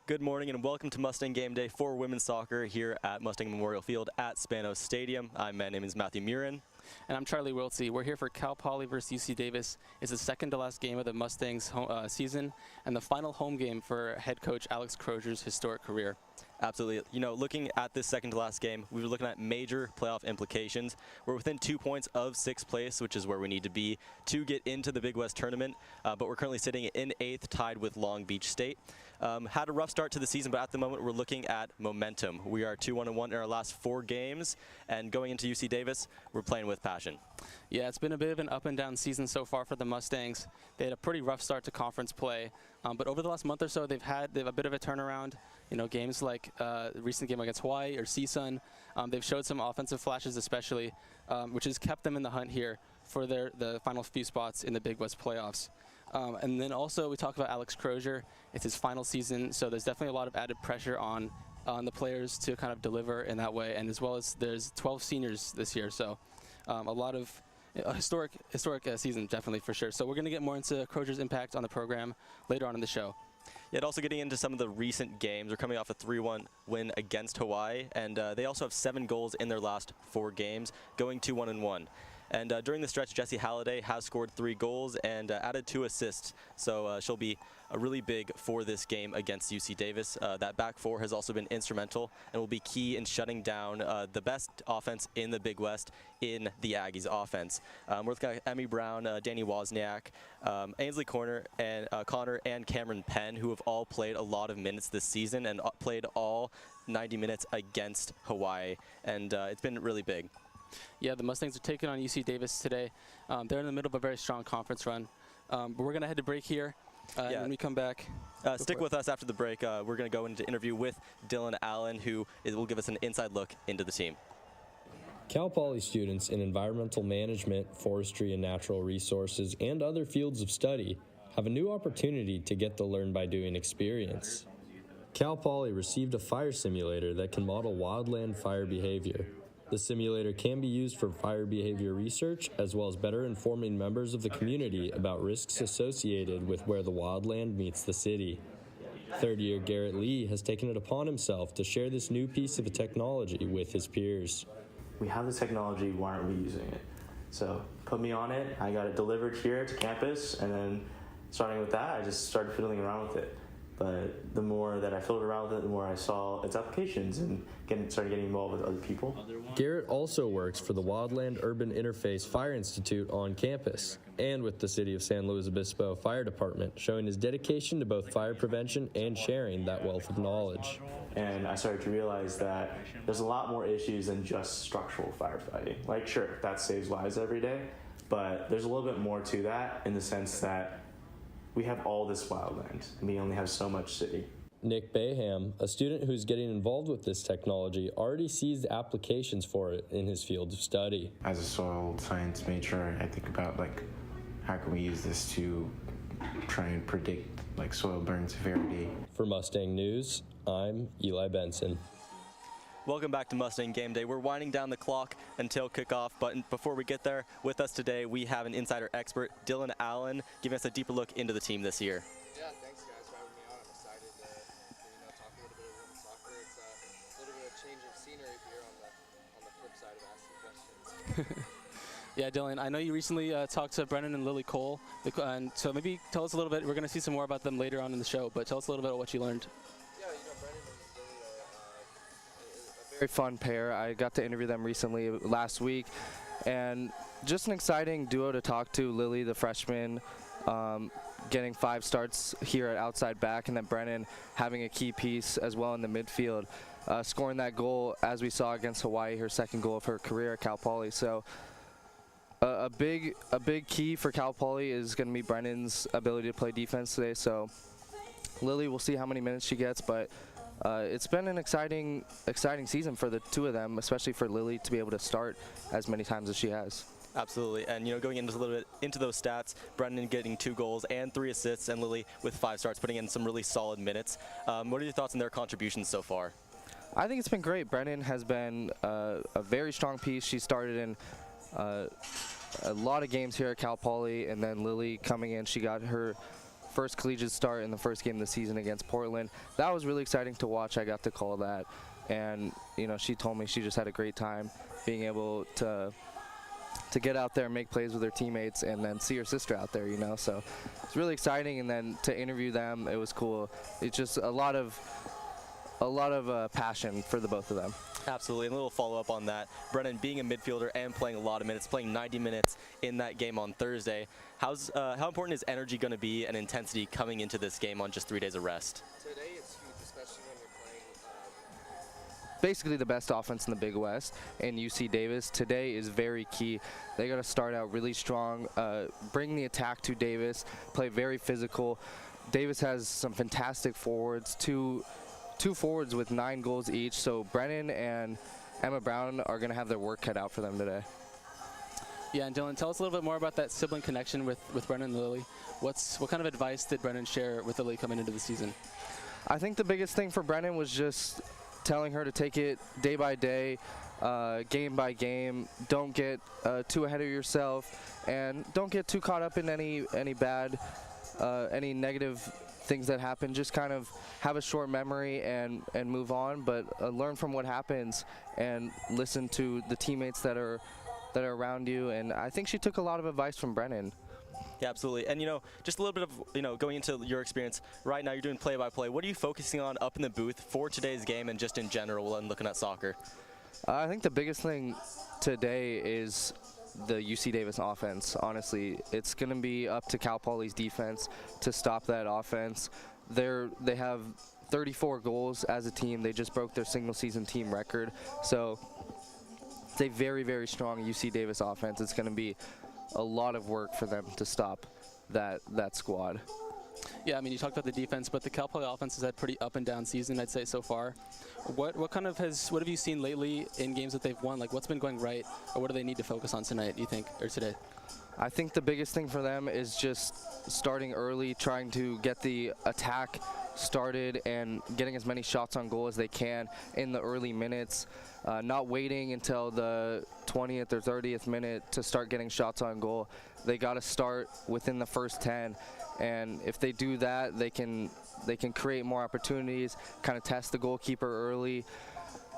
Good morning and welcome to Mustang Game Day for women's soccer here at Mustang Memorial Field at Spanos Stadium. My name is Matthew Murin. And I'm Charlie Wiltsey. We're here for Cal Poly versus UC Davis. It's the second to last game of the Mustangs season and the final home game for head coach Alex Crozier's historic career. Absolutely. You know, looking at this second to last game, we were looking at major playoff implications. We're within 2 points of 6th place, which is where we need to be to get into the Big West tournament. But we're currently sitting in 8th, tied with Long Beach State. Had a rough start to the season, but at the moment we're looking at momentum. We are 2-1-1 in our last 4 games, and going into UC Davis, we're playing with passion. Yeah, it's been a bit of an up and down season so far for the Mustangs. They had a pretty rough start to conference play, but over the last month or so, they've a bit of a turnaround. You know, games like the recent game against Hawaii or CSUN, they've showed some offensive flashes, especially, which has kept them in the hunt here for the final few spots in the Big West playoffs. And then also we talk about Alex Crozier. It's his final season, so there's definitely a lot of added pressure on the players to kind of deliver in that way, and as well as there's 12 seniors this year, so a lot of historic season, definitely, for sure. So we're going to get more into Crozier's impact on the program later on in the show. Yet also getting into some of the recent games. We're coming off a 3-1 win against Hawaii, and they also have 7 goals in their last 4 games, going 2-1-1. And during the stretch, Jessie Halliday has scored 3 goals and added 2 assists, so she'll be really big for this game against UC Davis. That back 4 has also been instrumental and will be key in shutting down the best offense in the Big West in the Aggies offense. We're looking at Emmy Brown, Danny Wozniak, Ainsley Connor, and Cameron Penn, who have all played a lot of minutes this season and played all 90 minutes against Hawaii, and it's been really big. Yeah, the Mustangs are taking on UC Davis today. They're in the middle of a very strong conference run. But we're going to head to break here. When we come back, stick with us after the break. We're going to go into interview with Dylan Allen, who will give us an inside look into the team. Cal Poly students in environmental management, forestry and natural resources, and other fields of study have a new opportunity to get the learn by doing experience. Cal Poly received a fire simulator that can model wildland fire behavior. The simulator can be used for fire behavior research, as well as better informing members of the community about risks associated with where the wildland meets the city. Third-year Garrett Lee has taken it upon himself to share this new piece of technology with his peers. We have the technology, why aren't we using it? So put me on it, I got it delivered here to campus, and then starting with that, I just started fiddling around with it. But the more that I fiddled around with it, the more I saw its applications and started getting involved with other people. Garrett also works for the Wildland Urban Interface Fire Institute on campus and with the City of San Luis Obispo Fire Department, showing his dedication to both fire prevention and sharing that wealth of knowledge. And I started to realize that there's a lot more issues than just structural firefighting. Like, sure, that saves lives every day, but there's a little bit more to that in the sense that we have all this wildland, and we only have so much city. Nick Bayham, a student who's getting involved with this technology, already sees the applications for it in his field of study. As a soil science major, I think about how can we use this to try and predict soil burn severity. For Mustang News, I'm Eli Benson. Welcome back to Mustang Game Day. We're winding down the clock until kickoff, but before we get there, with us today, we have an insider expert, Dylan Allen, giving us a deeper look into the team this year. Yeah, thanks guys for having me on. I'm excited to talk a little bit of women's soccer. It's a little bit of change of scenery here on the flip side of asking questions. Yeah, Dylan, I know you recently talked to Brennan and Lily Cole, and so maybe tell us a little bit. We're going to see some more about them later on in the show, but tell us a little bit about what you learned. Yeah, Brennan and Lily are a very fun pair. I got to interview them recently last week, and just an exciting duo to talk to. Lily, the freshman, getting 5 starts here at outside back, and then Brennan having a key piece as well in the midfield, scoring that goal as we saw against Hawaii, her 2nd goal of her career at Cal Poly. So a big key for Cal Poly is going to be Brennan's ability to play defense today. So Lily, we'll see how many minutes she gets, but it's been an exciting season for the 2 of them, especially for Lily to be able to start as many times as she has. Absolutely, and going into a little bit into those stats, Brendan getting 2 goals and 3 assists, and Lily with 5 starts, putting in some really solid minutes. What are your thoughts on their contributions so far? I think it's been great. Brennan has been a very strong piece. She started in a lot of games here at Cal Poly, and then Lily coming in, she got her first collegiate start in the first game of the season against Portland. That was really exciting to watch. I got to call that, and she told me she just had a great time being able to get out there and make plays with her teammates, and then see her sister out there. So it's really exciting. And then to interview them, it was cool. It's just a lot of passion for the both of them. Absolutely. And a little follow-up on that. Brennan, being a midfielder and playing a lot of minutes, playing 90 minutes in that game on Thursday, how important is energy going to be and intensity coming into this game on just 3 days of rest? Today it's huge, especially when you're playing basically the best offense in the Big West, and UC Davis. Today is very key. They got to start out really strong, bring the attack to Davis, play very physical. Davis has some fantastic forwards, two forwards with 9 goals each, so Brennan and Emma Brown are going to have their work cut out for them today. Yeah, and Dylan, tell us a little bit more about that sibling connection with Brennan and Lily. What kind of advice did Brennan share with Lily coming into the season? I think the biggest thing for Brennan was just telling her to take it day by day, game by game. Don't get too ahead of yourself, and don't get too caught up in any bad, any negative things that happen. Just kind of have a short memory and move on, but learn from what happens and listen to the teammates that are around you. And I think she took a lot of advice from Brennan. Yeah, absolutely. And just a little bit of going into your experience right now. You're doing play-by-play. What are you focusing on up in the booth for today's game and just in general when looking at soccer? I think the biggest thing today is the UC Davis offense. Honestly, it's going to be up to Cal Poly's defense to stop that offense. They have 34 goals as a team. They just broke their single-season team record. So it's a very, very strong UC Davis offense. It's going to be a lot of work for them to stop that squad. Yeah, I mean, you talked about the defense, but the Cal Poly offense has had pretty up and down season, I'd say, so far. What have you seen lately in games that they've won? Like, what's been going right, or what do they need to focus on tonight, do you think, or today? I think the biggest thing for them is just starting early, trying to get the attack started and getting as many shots on goal as they can in the early minutes, not waiting until the 20th or 30th minute to start getting shots on goal. They got to start within the first 10, and if they do that, they can create more opportunities, kind of test the goalkeeper early.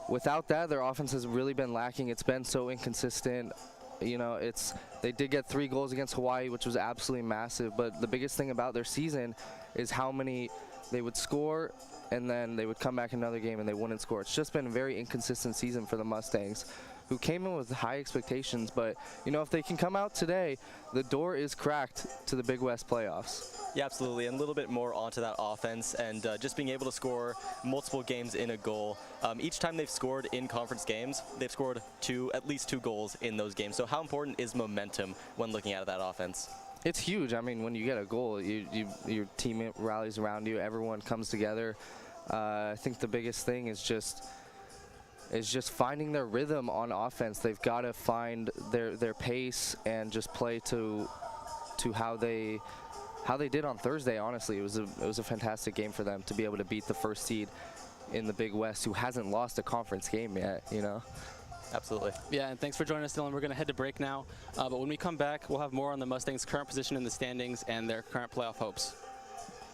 Without that, their offense has really been lacking. It's been so inconsistent. They did get 3 goals against Hawaii, which was absolutely massive, but the biggest thing about their season is how many they would score and then they would come back another game and they wouldn't score. It's just been a very inconsistent season for the Mustangs, who came in with high expectations, but if they can come out today, the door is cracked to the Big West playoffs. Yeah, absolutely. And a little bit more onto that offense and just being able to score multiple games in a goal. Each time they've scored in conference games, they've scored at least 2 goals in those games. So how important is momentum when looking at that offense? It's huge. I mean, when you get a goal, your team rallies around you, everyone comes together. I think the biggest thing is just finding their rhythm on offense. They've got to find their pace and just play to how they did on Thursday. Honestly, it was a fantastic game for them to be able to beat the first seed in the Big West, who hasn't lost a conference game yet. Absolutely. Yeah, and thanks for joining us, Dylan. We're going to head to break now, but when we come back, we'll have more on the Mustangs' current position in the standings and their current playoff hopes.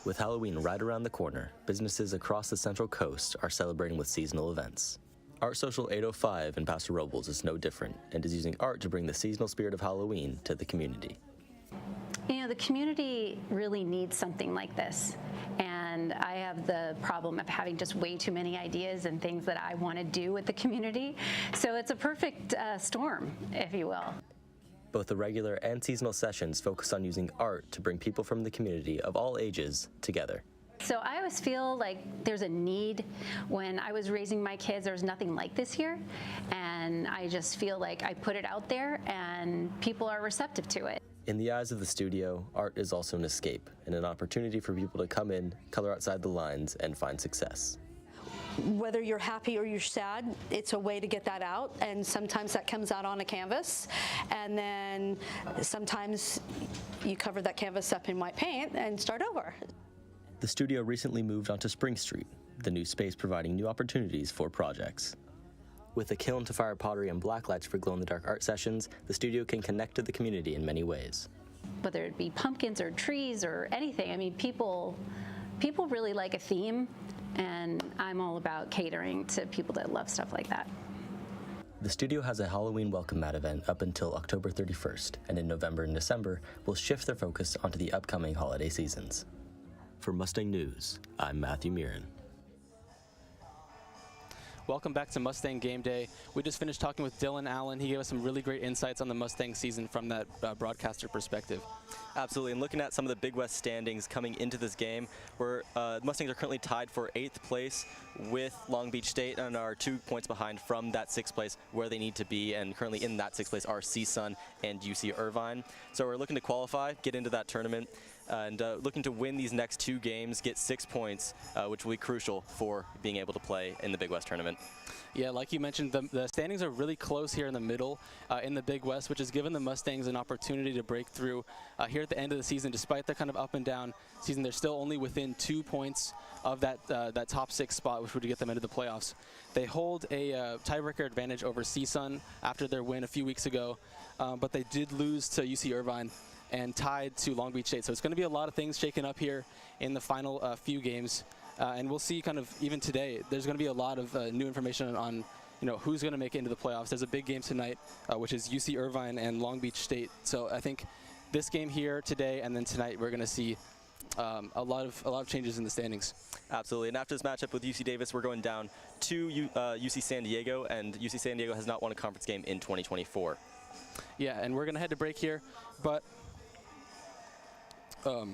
With Halloween right around the corner, businesses across the Central Coast are celebrating with seasonal events. Art Social 805 in Paso Robles is no different and is using art to bring the seasonal spirit of Halloween to the community. The community really needs something like this. And I have the problem of having just way too many ideas and things that I want to do with the community. So it's a perfect storm, if you will. Both the regular and seasonal sessions focus on using art to bring people from the community of all ages together. So I always feel like there's a need. When I was raising my kids, there was nothing like this here. And I just feel like I put it out there and people are receptive to it. In the eyes of the studio, art is also an escape and an opportunity for people to come in, color outside the lines, and find success. Whether you're happy or you're sad, it's a way to get that out, and sometimes that comes out on a canvas, and then sometimes you cover that canvas up in white paint and start over. The studio recently moved onto Spring Street, the new space providing new opportunities for projects. With a kiln to fire pottery and blacklights for glow-in-the-dark art sessions, the studio can connect to the community in many ways. whether it be pumpkins or trees or anything. I mean, people really like a theme, and I'm all about catering to people that love stuff like that. The studio has a Halloween welcome mat event up until October 31st, and in November and December will shift their focus onto the upcoming holiday seasons. For Mustang News, I'm Matthew Mirren. Welcome back to Mustang Game Day. We just finished talking with Dylan Allen. He gave us some really great insights on the Mustang season from that broadcaster perspective. Absolutely, and looking at some of the Big West standings coming into this game, where Mustangs are currently tied for 8th place with Long Beach State and are 2 points behind from that 6th place where they need to be, and currently in that 6th place are CSUN and UC Irvine. So we're looking to qualify, get into that tournament, and looking to win these next 2 games, get 6 points, which will be crucial for being able to play in the Big West tournament. Yeah, like you mentioned, the standings are really close here in the middle in the Big West, which has given the Mustangs an opportunity to break through here at the end of the season. Despite the kind of up and down season, they're still only within 2 points of that top 6 spot, which would get them into the playoffs. They hold a tiebreaker advantage over CSUN after their win a few weeks ago, but they did lose to UC Irvine and tied to Long Beach State. So it's going to be a lot of things shaken up here in the final few games. And we'll see kind of even today, there's going to be a lot of new information on who's going to make it into the playoffs. There's a big game tonight, which is UC Irvine and Long Beach State. So I think this game here today and then tonight we're going to see a lot of changes in the standings. Absolutely, and after this matchup with UC Davis, we're going down to UC San Diego, and UC San Diego has not won a conference game in 2024. Yeah, and we're going to head to break here, but now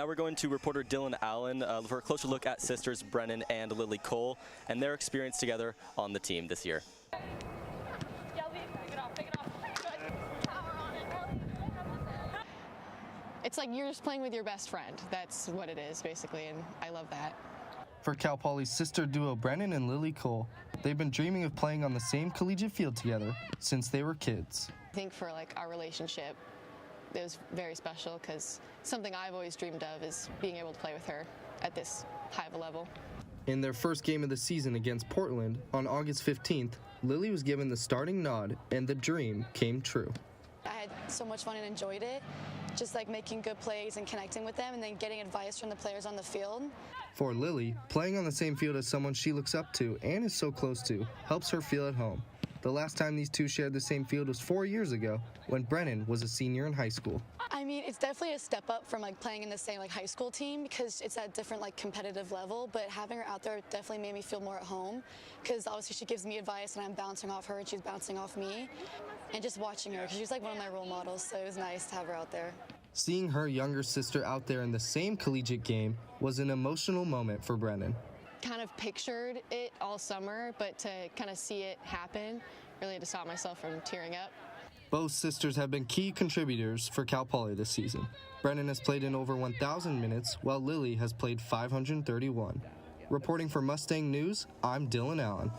we're going to reporter Dylan Allen for a closer look at sisters Brennan and Lily Cole and their experience together on the team this year. It's like you're just playing with your best friend. That's what it is, basically, and I love that. For Cal Poly's sister duo Brennan and Lily Cole, they've been dreaming of playing on the same collegiate field together since they were kids. I think for our relationship, it was very special because something I've always dreamed of is being able to play with her at this high of a level. In their first game of the season against Portland on August 15th, Lily was given the starting nod and the dream came true. I had so much fun and enjoyed it, just making good plays and connecting with them and then getting advice from the players on the field. For Lily, playing on the same field as someone she looks up to and is so close to helps her feel at home. The last time these two shared the same field was 4 years ago when Brennan was a senior in high school. I mean, it's definitely a step up from playing in the same high school team because it's at a different competitive level, but having her out there definitely made me feel more at home because obviously she gives me advice and I'm bouncing off her and she's bouncing off me. And just watching her, because she's one of my role models, so it was nice to have her out there. Seeing her younger sister out there in the same collegiate game was an emotional moment for Brennan. Kind of pictured it all summer, but to kind of see it happen really had to stop myself from tearing up. Both sisters have been key contributors for Cal Poly this season. Brennan has played in over 1,000 minutes, while Lily has played 531. Reporting for Mustang News, I'm Dylan Allen.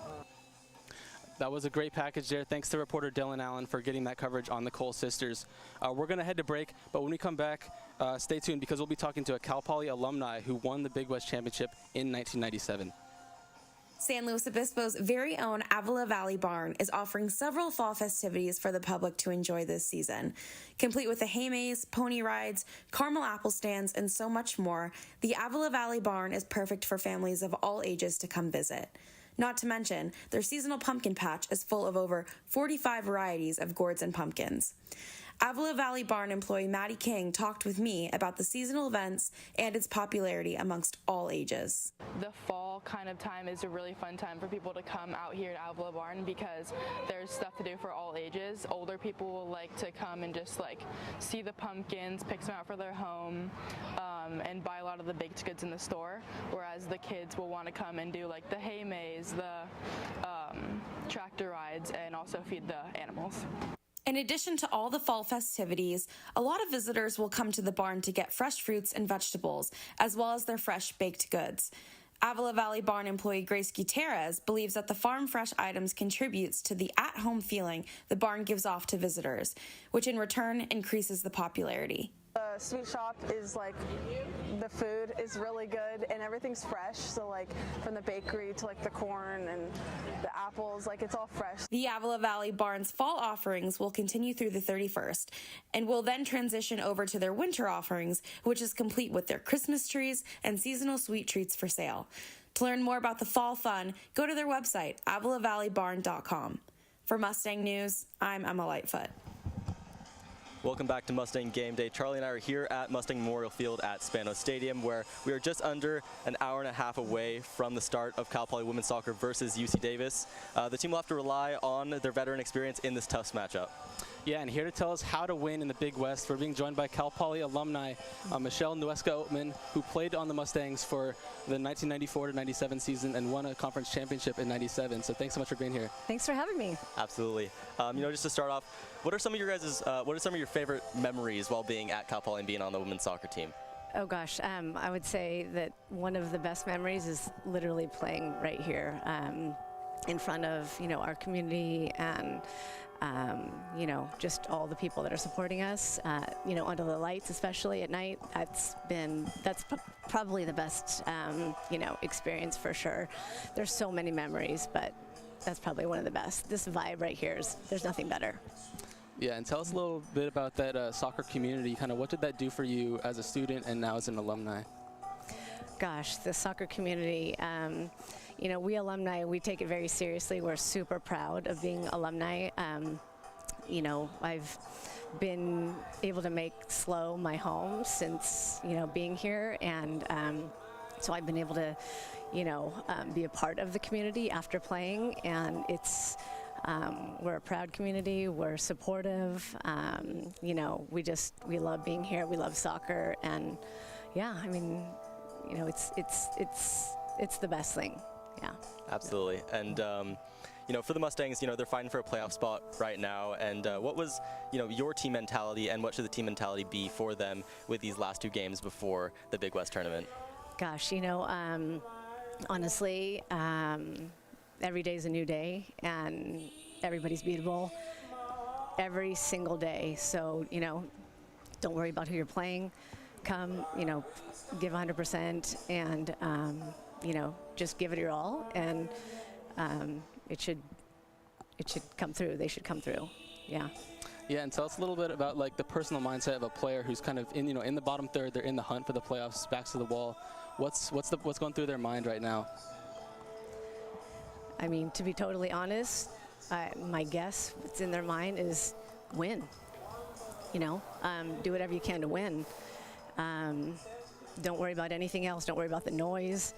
That was a great package there. Thanks to reporter Dylan Allen for getting that coverage on the Cole sisters. We're going to head to break, but when we come back, stay tuned because we'll be talking to a Cal Poly alumni who won the Big West Championship in 1997. San Luis Obispo's very own Avala Valley Barn is offering several fall festivities for the public to enjoy this season. Complete with a hay maze, pony rides, caramel apple stands, and so much more, the Avala Valley Barn is perfect for families of all ages to come visit. Not to mention, their seasonal pumpkin patch is full of over 45 varieties of gourds and pumpkins. Avala Valley Barn employee Maddie King talked with me about the seasonal events and its popularity amongst all ages. The fall kind of time is a really fun time for people to come out here at Avala Barn because there's stuff to do for all ages. Older people will like to come and just see the pumpkins, pick some out for their home, and buy a lot of the baked goods in the store, whereas the kids will want to come and do the hay maze, the tractor rides, and also feed the animals. In addition to all the fall festivities, a lot of visitors will come to the barn to get fresh fruits and vegetables, as well as their fresh baked goods. Avala Valley Barn employee Grace Gutierrez believes that the farm fresh items contributes to the at-home feeling the barn gives off to visitors, which in return increases the popularity. The sweet shop is like, the food is really good and everything's fresh. So like from the bakery to like the corn and the apples, like it's all fresh. The Avala Valley Barn's fall offerings will continue through the 31st and will then transition over to their winter offerings, which is complete with their Christmas trees and seasonal sweet treats for sale. To learn more about the fall fun, go to their website, avalavalleybarn.com. For Mustang News, I'm Emma Lightfoot. Welcome back to Mustang Game Day. Charlie and I are here at Mustang Memorial Field at Spano Stadium, where we are just under an hour and a half away from the start of Cal Poly women's soccer versus UC Davis. The team will have to rely on their veteran experience in this tough matchup. Yeah, and here to tell us how to win in the Big West, we're being joined by Cal Poly alumni Michelle Nuesca-Oatman, who played on the Mustangs for the 1994-97 season and won a conference championship in '97. So thanks so much for being here. Thanks for having me. Absolutely. Just to start off, what are some of your favorite memories while being at Cal Poly and being on the women's soccer team? Oh gosh, I would say that one of the best memories is literally playing right here in front of our community and just all the people that are supporting us, under the lights, especially at night. That's probably the best, experience for sure. There's so many memories, but that's probably one of the best. This vibe right here there's nothing better. Yeah, and tell us a little bit about that soccer community. Kind of what did that do for you as a student and now as an alumni? Gosh, the soccer community, we alumni, we take it very seriously. We're super proud of being alumni. I've been able to make SLO my home since, being here. And so I've been able to, be a part of the community after playing. And we're a proud community. We're supportive. We love being here. We love soccer. And yeah, it's the best thing. Yeah. Absolutely. And, for the Mustangs, they're fighting for a playoff spot right now. And what was, your team mentality and what should the team mentality be for them with these last two games before the Big West tournament? Gosh, honestly, every day is a new day and everybody's beatable every single day. So, don't worry about who you're playing. Come, give 100% and, just give it your all, and it should come through. They should come through. Yeah. Yeah, and tell us a little bit about the personal mindset of a player who's kind of in the bottom third. They're in the hunt for the playoffs, backs to the wall. What's going through their mind right now? To be totally honest, my guess what's in their mind is win. Do whatever you can to win. Don't worry about anything else. Don't worry about the noise.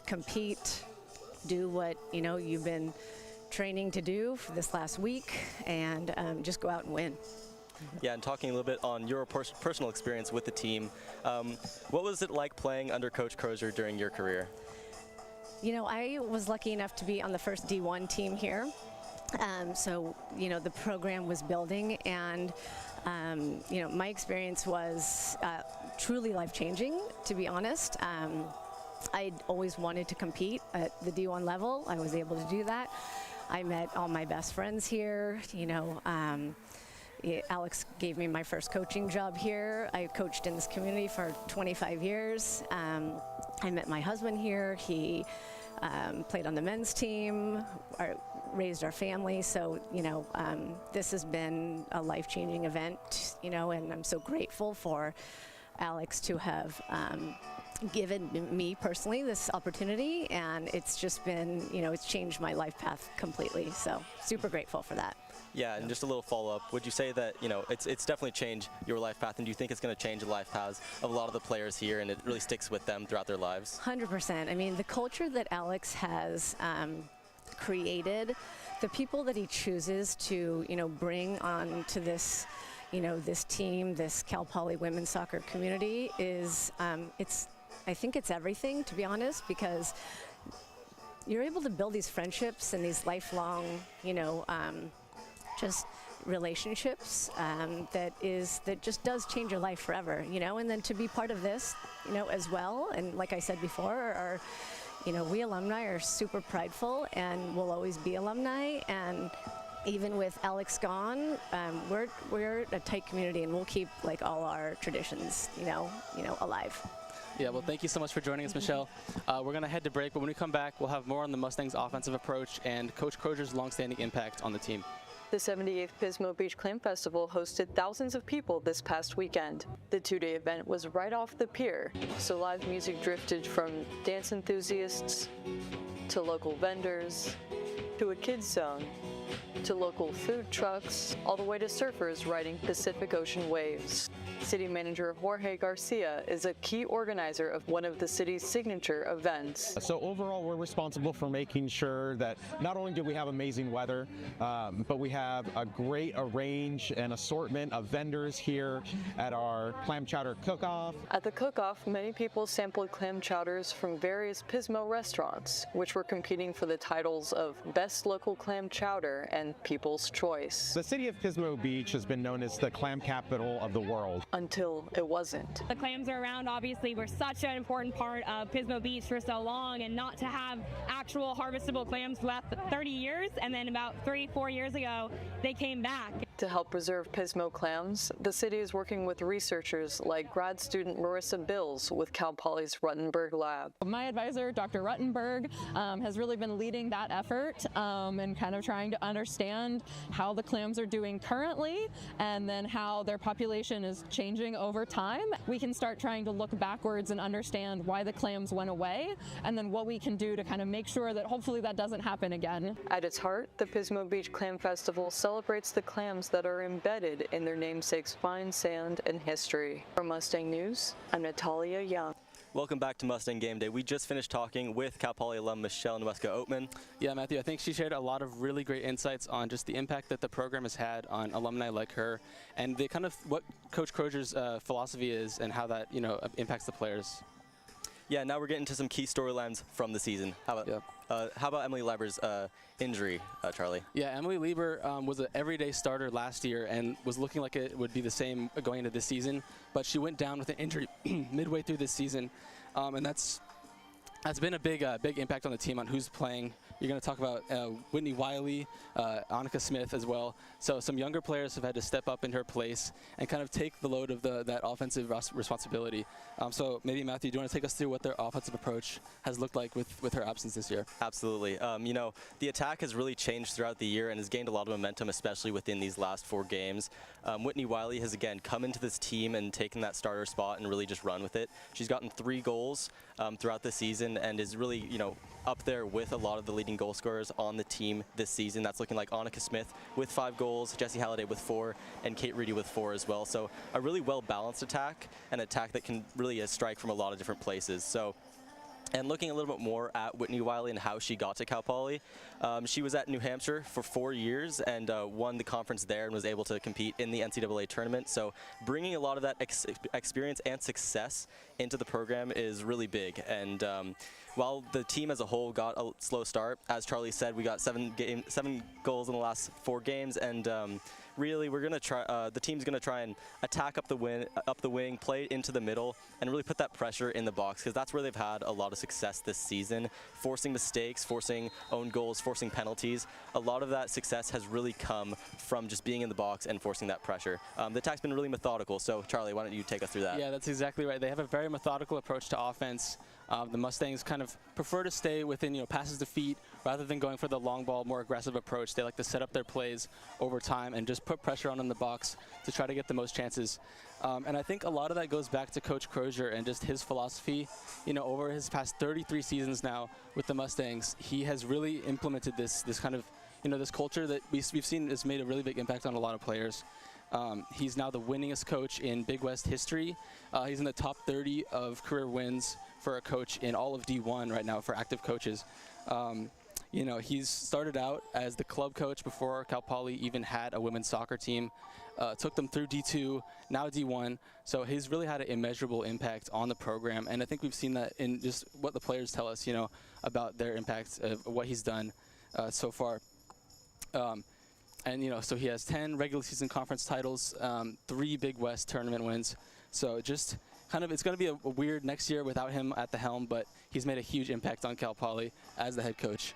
Compete. Do what you've been training to do for this last week, and just go out and win. Yeah, and talking a little bit on your personal experience with the team, what was it like playing under Coach Crozier during your career? I was lucky enough to be on the first D1 team here. So, the program was building, and, my experience was truly life-changing, to be honest. I'd always wanted to compete at the D1 level. I was able to do that. I met all my best friends here. Alex gave me my first coaching job here. I coached in this community for 25 years. I met my husband here. He played on the men's team, raised our family. So, this has been a life-changing event, and I'm so grateful for Alex to have given me personally this opportunity, and it's just been, it's changed my life path completely. So super grateful for that. Yeah, and just a little follow-up. Would you say that, it's definitely changed your life path, and do you think it's going to change the life paths of a lot of the players here, and it really sticks with them throughout their lives? 100%. The culture that Alex has created, the people that he chooses to, bring on to this, this team, this Cal Poly women's soccer community is, I think it's everything, to be honest, because you're able to build these friendships and these lifelong, just relationships that just does change your life forever, and then to be part of this, as well. And like I said before, we alumni are super prideful and will always be alumni, and even with Alex gone, we're a tight community, and we'll keep like all our traditions, alive. Yeah, well, thank you so much for joining us, Michelle. We're going to head to break, but when we come back, we'll have more on the Mustangs' offensive approach and Coach Crozier's longstanding impact on the team. The 78th Pismo Beach Clam Festival hosted thousands of people this past weekend. The two-day event was right off the pier, so live music drifted from dance enthusiasts to local vendors to a kids zone to local food trucks, all the way to surfers riding Pacific Ocean waves. City Manager Jorge Garcia is a key organizer of one of the city's signature events. So overall, we're responsible for making sure that not only do we have amazing weather, but we have a great range and assortment of vendors here at our clam chowder cook-off. At the cook-off, many people sampled clam chowders from various Pismo restaurants, which were competing for the titles of Best Local Clam Chowder and People's Choice. The city of Pismo Beach has been known as the clam capital of the world. Until it wasn't. The clams are around, obviously, were such an important part of Pismo Beach for so long, and not to have actual harvestable clams for the last 30 years, and then about 3-4 years ago, they came back. To help preserve Pismo clams, the city is working with researchers like grad student Marissa Bills with Cal Poly's Ruttenberg Lab. My advisor, Dr. Ruttenberg, has really been leading that effort and kind of trying to understand how the clams are doing currently and then how their population is changing over time. We can start trying to look backwards and understand why the clams went away and then what we can do to kind of make sure that hopefully that doesn't happen again. At its heart, the Pismo Beach Clam Festival celebrates the clams that are embedded in their namesake's fine sand and history. For Mustang News, I'm Natalia Young. Welcome back to Mustang Game Day. We just finished talking with Cal Poly alum Michellenesman Oatman. Yeah, Matthew, I think she shared a lot of really great insights on just the impact that the program has had on alumni like her, and the kind of what Coach Crozier's philosophy is and how that impacts the players. Yeah, now we're getting to some key storylines from the season. How about Emily Lieber's injury, Charlie? Yeah, Emily Lieber was an everyday starter last year and was looking like it would be the same going into this season, but she went down with an injury midway through this season, and that's been a big impact on the team on who's playing. You're going to talk about Whitney Wiley, Annika Smith as well. So some younger players have had to step up in her place and kind of take the load of that offensive responsibility. So maybe, Matthew, do you want to take us through what their offensive approach has looked like with her absence this year? Absolutely. The attack has really changed throughout the year and has gained a lot of momentum, especially within these last 4 games. Whitney Wiley has, again, come into this team and taken that starter spot and really just run with it. She's gotten 3 goals throughout the season and is really, up there with a lot of the leading goal scorers on the team this season. That's looking like Annika Smith with 5 goals, Jessie Halliday with 4, and Kate Reedy with 4 as well. So a really well-balanced attack, an attack that can really strike from a lot of different places. And looking a little bit more at Whitney Wiley and how she got to Cal Poly, she was at New Hampshire for 4 years and won the conference there and was able to compete in the NCAA tournament. So bringing a lot of that experience and success into the program is really big. And while the team as a whole got a slow start, as Charlie said, we got 7 goals in the last 4 games, and really we're gonna try. The team's gonna try and attack up the wing, play into the middle, and really put that pressure in the box, because that's where they've had a lot of success this season, forcing mistakes, forcing own goals, forcing penalties. A lot of that success has really come from just being in the box and forcing that pressure. The attack's been really methodical. So Charlie, why don't you take us through that? Yeah, that's exactly right. They have a very methodical approach to offense. The Mustangs kind of prefer to stay within passes to feet rather than going for the long ball, more aggressive approach. They like to set up their plays over time and just put pressure on in the box to try to get the most chances. And I think a lot of that goes back to Coach Crozier and just his philosophy. Over his past 33 seasons now with the Mustangs, he has really implemented this kind of this culture that we've seen has made a really big impact on a lot of players. He's now the winningest coach in Big West history. He's in the top 30 of career wins for a coach in all of D1 right now for active coaches. He's started out as the club coach before Cal Poly even had a women's soccer team. Took them through D2, now D1. So he's really had an immeasurable impact on the program. And I think we've seen that in just what the players tell us, about their impact of what he's done so far. So he has 10 regular season conference titles, 3 Big West tournament wins. So just it's going to be a weird next year without him at the helm, but he's made a huge impact on Cal Poly as the head coach.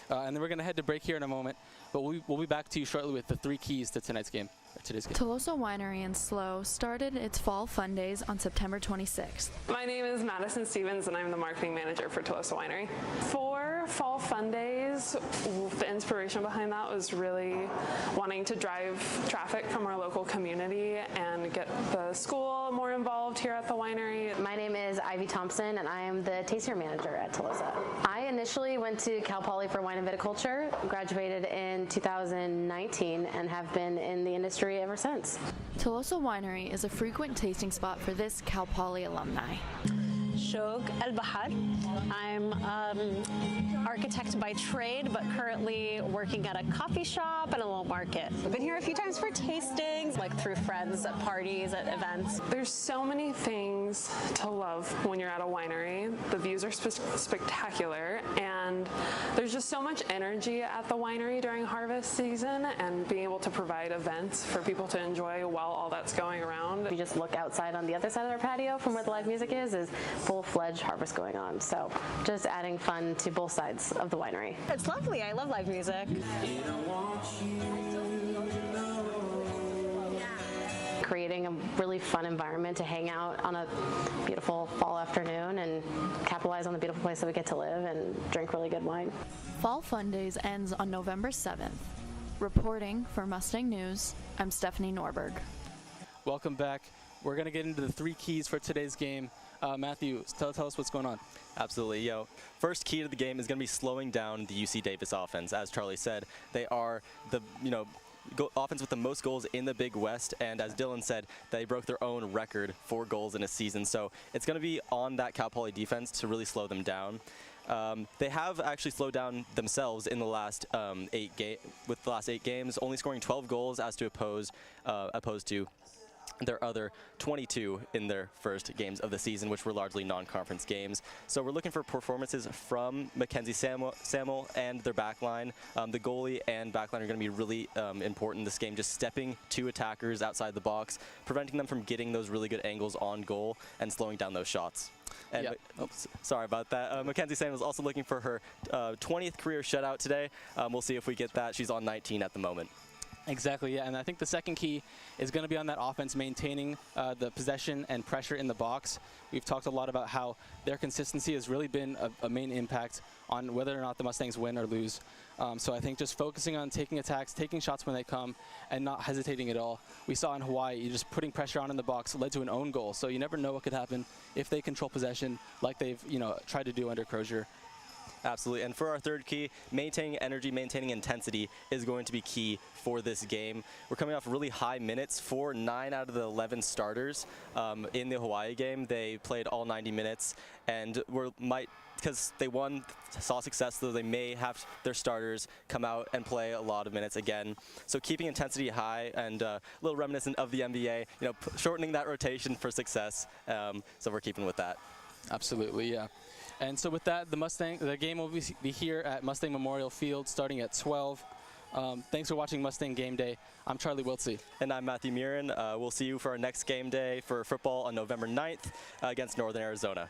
And then we're going to head to break here in a moment, but we'll be back to you shortly with the 3 keys to today's game. Tolosa Winery in SLO started its Fall Fun Days on September 26th. My name is Madison Stevens and I'm the marketing manager for Tolosa Winery. For Fall Fun Days, the inspiration behind that was really wanting to drive traffic from our local community and get the school more involved here at the winery. My name is Ivy Thompson and I am the taster manager at Tolosa. I initially went to Cal Poly for wine and viticulture, graduated in 2019 and have been in the industry ever since. Tolosa Winery is a frequent tasting spot for this Cal Poly alumni. Shog El Bahar. I'm architect by trade, but currently working at a coffee shop and a little market. I've been here a few times for tastings, like through friends at parties, at events. There's so many things to love when you're at a winery. The views are spectacular, and there's just so much energy at the winery during harvest season, and being able to provide events for people to enjoy while all that's going around. We just look outside on the other side of our patio from where the live music is full-fledged harvest going on. So just adding fun to both sides of the winery. It's lovely. I love live music. Creating a really fun environment to hang out on a beautiful fall afternoon and capitalize on the beautiful place that we get to live and drink really good wine. Fall Fun Days ends on November 7th. Reporting for Mustang News, I'm Stephanie Norberg. Welcome back. We're going to get into the 3 keys for today's game. Matthew, tell us what's going on. Absolutely. First key to the game is going to be slowing down the UC Davis offense. As Charlie said, they are the offense with the most goals in the Big West, and as Dylan said, they broke their own record for goals in a season. So it's going to be on that Cal Poly defense to really slow them down. They have actually slowed down themselves in the last 8 games, only scoring 12 goals as to opposed to their other 22 in their first games of the season, which were largely non-conference games. So we're looking for performances from Mackenzie Samuel and their backline. The goalie and backline are going to be really important in this game, just stepping to attackers outside the box, preventing them from getting those really good angles on goal and slowing down those shots. And sorry about that. Mackenzie Samuel is also looking for her 20th career shutout today. We'll see if we get that. She's on 19 at the moment. Exactly, yeah, and I think the second key is going to be on that offense, maintaining the possession and pressure in the box. We've talked a lot about how their consistency has really been a main impact on whether or not the Mustangs win or lose. So I think just focusing on taking attacks, taking shots when they come, and not hesitating at all. We saw in Hawaii, just putting pressure on in the box led to an own goal, so you never know what could happen if they control possession like they've tried to do under Crozier. Absolutely, and for our third key, maintaining energy, maintaining intensity is going to be key for this game. We're coming off really high minutes for 9 out of the 11 starters in the Hawaii game. They played all 90 minutes, and because they saw success, though they may have their starters come out and play a lot of minutes again. So keeping intensity high and a little reminiscent of the NBA, shortening that rotation for success. So we're keeping with that. Absolutely, yeah. And so with that, the game will be here at Mustang Memorial Field starting at 12. Thanks for watching Mustang Game Day. I'm Charlie Wiltsey. And I'm Matthew Murin. We'll see you for our next game day for football on November 9th against Northern Arizona.